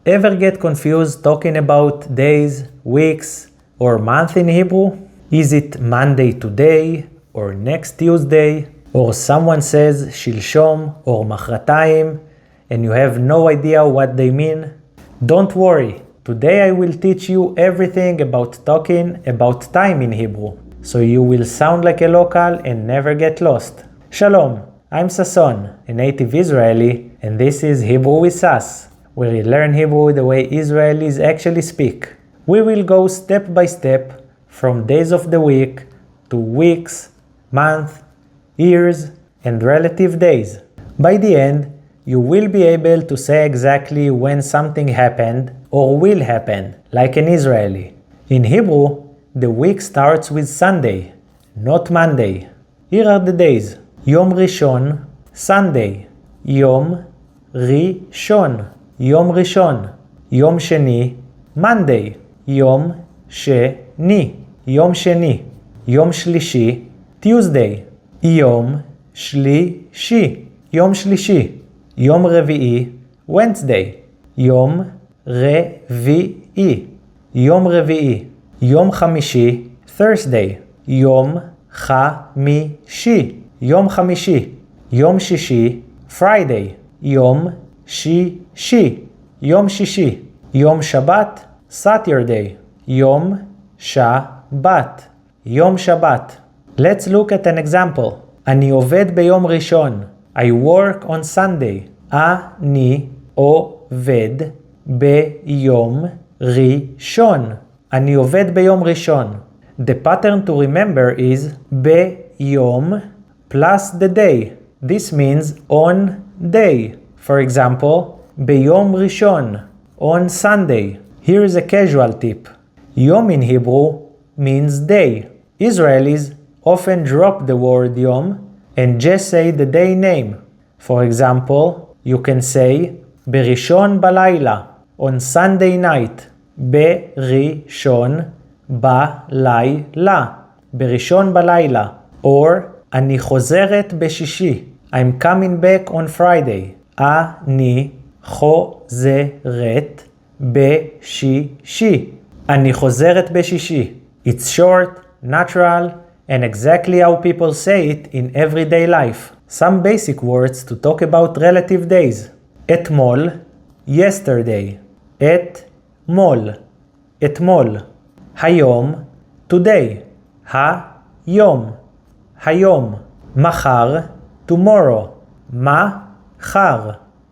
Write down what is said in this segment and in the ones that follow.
Ever get confused talking about days, weeks, or month in Hebrew? Is it Monday today, or next Tuesday, or someone says shilshom or machratayim, and you have no idea what they mean? Don't worry, today I will teach you everything about talking about time in Hebrew, so you will sound like a local and never get lost. Shalom, I'm Sasson, a native Israeli, and this is Hebrew with Sas, where you learn Hebrew the way Israelis actually speak. We will go step by step from days of the week to weeks, months, years, and relative days. By the end, you will be able to say exactly when something happened or will happen, like an Israeli. In Hebrew, the week starts with Sunday, not Monday. Here are the days. Yom Rishon, Sunday. Yom Rishon, Yom Rishon. Yom Sheni, Monday. Yom Sheni, Yom Sheni. Yom Shlishi, Tuesday. Yom Shlishi, Yom Shlishi. Yom Revi'i, Wednesday. Yom Revi'i, Yom Revi'i. Yom Chamishi, Thursday. Yom Chamishi, Yom Chamishi. Yom Shishi, Friday. Yom Shishi, Yom Shishi. Yom Shabbat, Saturday. Yom Shabbat, Yom Shabbat. Let's look at an example. אני עובד ביום ראשון. I work on Sunday. אני עובד ביום ראשון. אני עובד ביום ראשון. The pattern to remember is ביום plus the day. This means on day. For example, ביום ראשון, on Sunday. Here is a casual tip. Yom in Hebrew means day. Israelis often drop the word Yom and just say the day name. For example, you can say ברishon balayla, on Sunday night. ברishon balayla, ברishon balayla. Or אני חוזרת בשישי. I'm coming back on Friday. אני חוזרת בשישי. אני חוזרת בשישי. It's short, natural, and exactly how people say it in everyday life. Some basic words to talk about relative days. אתמול, yesterday. אתמול, אתמול. היום, today. היום, היום. מחר, tomorrow. מחר,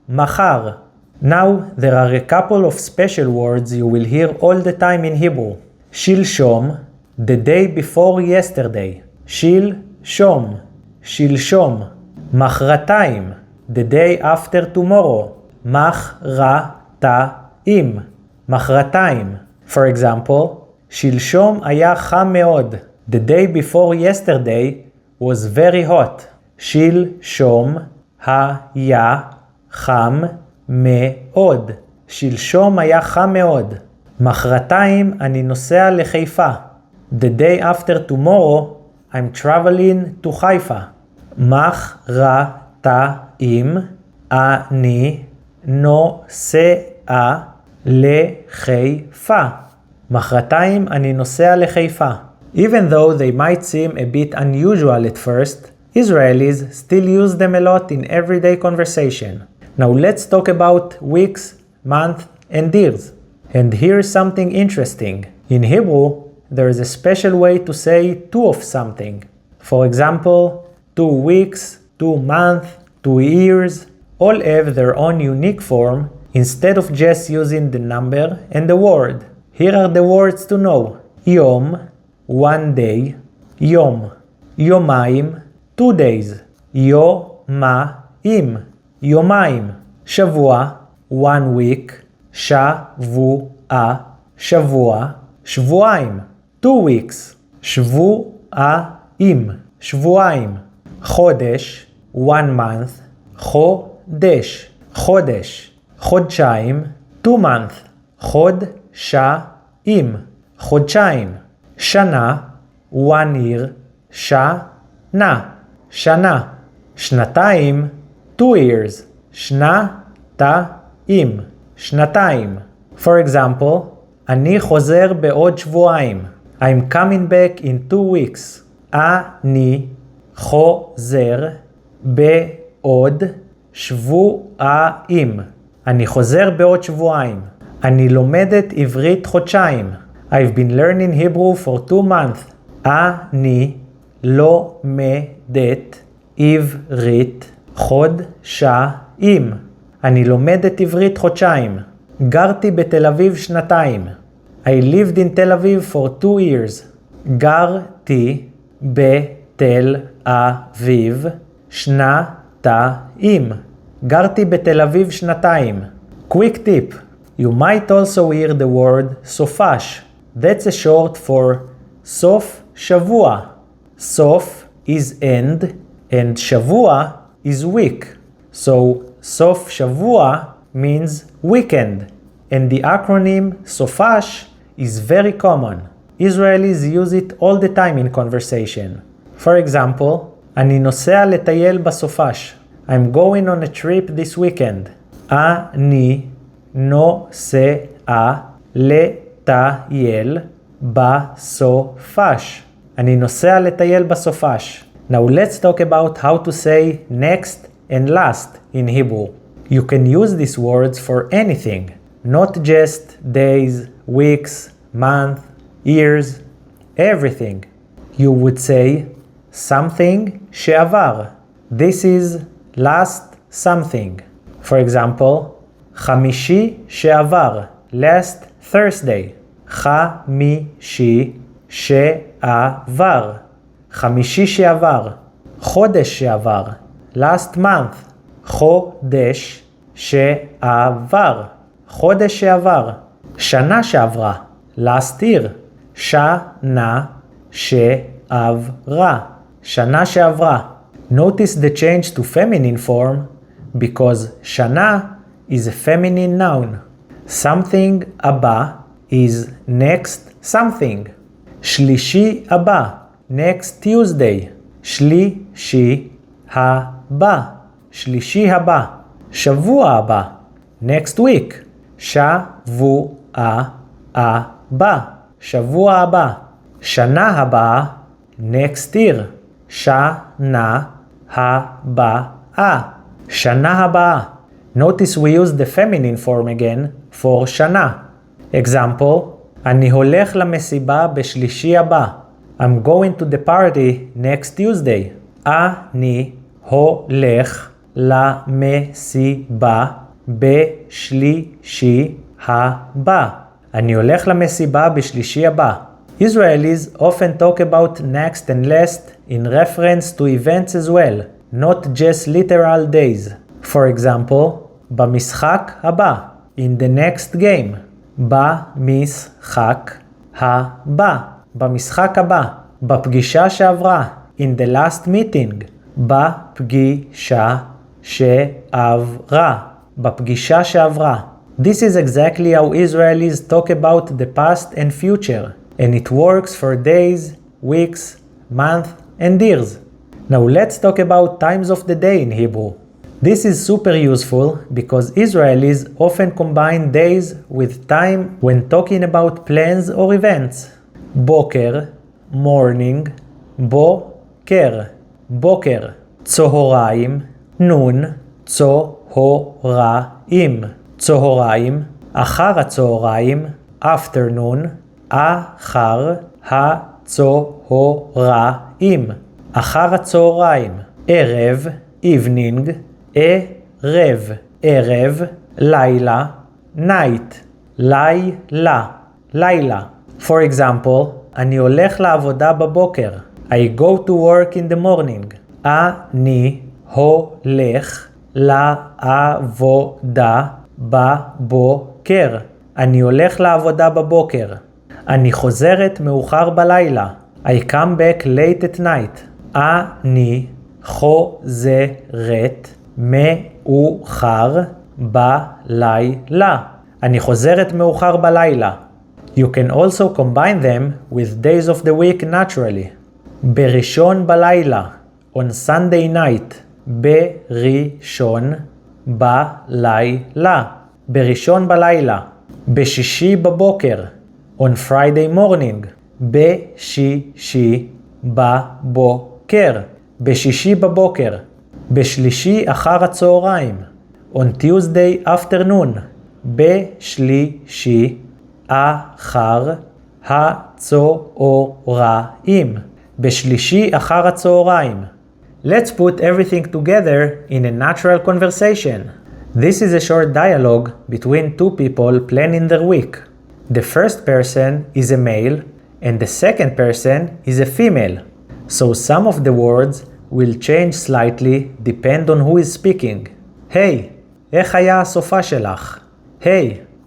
מחר. Now, there are a couple of special words you will hear all the time in Hebrew. שלשום, the day before yesterday. שלשום, שלשום. מחרתיים, the day after tomorrow. מחרתיים, מחרתיים. For example, שלשום היה חם מאוד. The day before yesterday was very hot. שלשום היה חם מאוד. שלשום היה חם מאוד. מחרתיים אני נוסע לחיפה. The day after tomorrow, I'm traveling to חיפה. מחרתיים אני נוסע לחיפה. מחרתיים אני נוסע לחיפה. Even though they might seem a bit unusual at first, Israelis still use them a lot in everyday conversation. Now let's talk about weeks, months, and years. And here's something interesting. In Hebrew, there is a special way to say two of something. For example, 2 weeks, 2 months, 2 years, all have their own unique form instead of just using the number and the word. Here are the words to know. Yom, 1 day. Yom, יומיים, 2 days. יומיים, יומיים. שבוע, 1 week. שבוע, שבוע. שבועיים, 2 weeks. שבועיים, שבועיים. חודש, 1 month. חודש, חודש. חודשיים, 2 months. חודשיים, חודשיים. שנה, 1 year. שנה, שנה. שנתיים, 2 years. שנתיים. שנתיים. For example, אני חוזר בעוד שבועיים. I'm coming back in 2 weeks. אני חוזר בעוד שבועיים. אני חוזר בעוד שבועיים. אני לומדת עברית חודשיים. I've been learning Hebrew for 2 months. אני לומדת עברית חודשיים. אני לומדת עברית חודשיים. גרתי בתל אביב שנתיים. I lived in Tel Aviv for 2 years. גרתי בתל אביב שנתיים. גרתי בתל אביב שנתיים. Quick tip. You might also hear the word סופש. That's a short for סוף שבוע. סוף is end and שבוע is week. So סוף שבוע means weekend. And the acronym סופש is very common. Israelis use it all the time in conversation. For example, אני נוסע לטייל בסופש. I'm going on a trip this weekend. אני נוסע לטייל בסופש. אני נוסע לטייל בסופש. Now let's talk about how to say next and last in Hebrew. You can use these words for anything, not just days, weeks, month, years, everything. You would say something שעבר. This is last something. For example, חמישי שעבר, last Thursday. חמישי שעבר. חמישי שעבר. חודש שעבר, last month. חודש שעבר. חודש שעבר. שנה שעברה, last year. שנה שעברה. שנה שעברה. Notice the change to feminine form because שנה is a feminine noun. Something הבא is next something. שלישי הבא, next Tuesday. שלישי הבא. שלישי הבא. שבוע הבא, next week. שבוע הבא. שבוע הבא. שנה הבאה, next year. שנה הבאה. שנה הבאה. Notice we use the feminine form again for שנה. Example, אני הולך למסיבה בשלישי הבא. I'm going to the party next Tuesday. אני הולך למסיבה בשלישי הבא. אני הולך למסיבה בשלישי הבא. Israelis often talk about next and last in reference to events as well, not just literal days. For example, במשחק הבא, in the next game. במשחק הבא, במשחק הבא. בפגישה שעברה, in the last meeting. בפגישה שעברה, בפגישה שעברה. This is exactly how Israelis talk about the past and future, and it works for days, weeks, months, and years. Now let's talk about times of the day in Hebrew. This is super useful because Israelis often combine days with time when talking about plans or events. Boker, morning, boker, boker. צהריים, נון, צהריים. צהריים, אחר הצהריים, afternoon, אחר הצהריים. אחר הצהריים. ערב, evening, ערב. ערב, לילה, night. לילה, לילה. For example, אני הולך לעבודה בבוקר. I go to work in the morning. אני הולך לעבודה בבוקר. אני הולך לעבודה בבוקר. אני חוזרת מאוחר בלילה. I come back late at night. אני חוזרת מאוחר בלילה. אני חוזרת מאוחר בלילה. You can also combine them with days of the week naturally. בראשון בלילה, on Sunday night. בראשון בלילה. בראשון בלילה. בשישי בבוקר. On Friday morning. בשישי בבוקר. בשישי בבוקר. בשלישי אחר הצהריים. On Tuesday afternoon. בשלישי אחר הצהריים. בשלישי אחר הצהריים. Let's put everything together in a natural conversation. This is a short dialogue between two people planning their week. The first person is a male and the second person is a female. So some of the words will change slightly depend on who is speaking. Hey, איך היה הסופה שלך? Hey,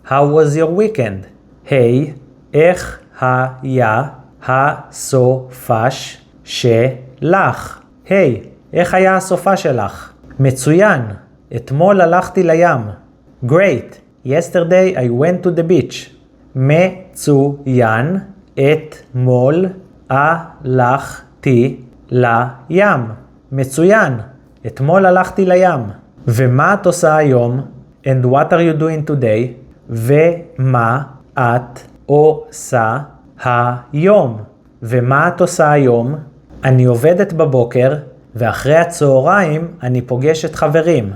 how was your weekend? Hey, איך היה הסופש שלך? היי, איך היה הסופה שלך? מצוין, אתמול הלכתי לים. Great, yesterday I went to the beach. מצוין, אתמול הלכתי לים. מצוין, אתמול הלכתי לים. ומה את עושה היום? And what are you doing today? ומה את עושה היום? ומה את עושה היום? אני עובדת בבוקר, ואחרי הצהריים אני פוגשת חברים.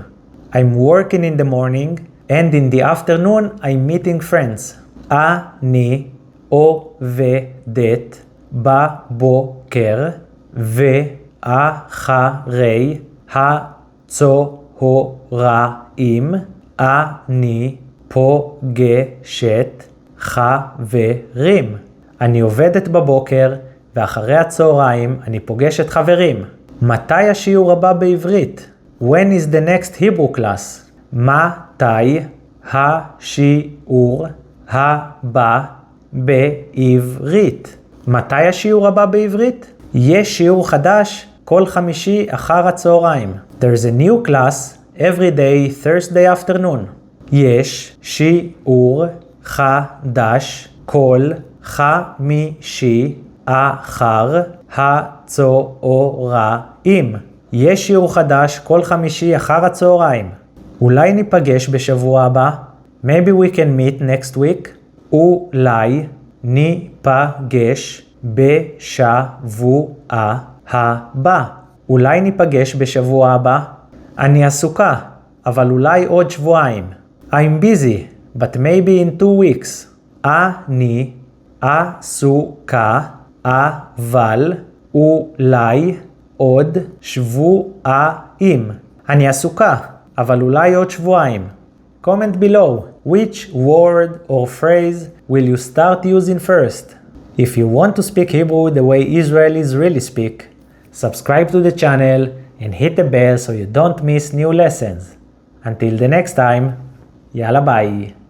I'm working in the morning, and in the afternoon I'm meeting friends. אני עובדת בבוקר, ואחרי הצהריים אני פוגשת חברים. אני עובדת בבוקר, ואחרי הצהריים אני פוגשת חברים. מתי השיעור הבא בעברית? When is the next Hebrew class? מתי השיעור הבא בעברית? מתי השיעור הבא בעברית? יש שיעור חדש כל חמישי אחר הצהריים. There's a new class every day Thursday afternoon. יש שיעור חדש כל חמישי אחר הצהריים. יש שיעור חדש כל חמישי אחר הצהריים. אולי ניפגש בשבוע הבא? Maybe we can meet next week. אולי ניפגש בשבוע הבא. אולי ניפגש בשבוע הבא? אני עסוקה, אבל אולי עוד שבועיים. I'm busy, but maybe in 2 weeks. אני עסוקה, אבל אולי עוד שבועיים. אני עסוקה, אבל אולי עוד שבועיים. Comment below which word or phrase will you start using first. If you want to speak Hebrew the way Israelis really speak, subscribe to the channel and hit the bell so you don't miss new lessons. Until the next time, yalla bye.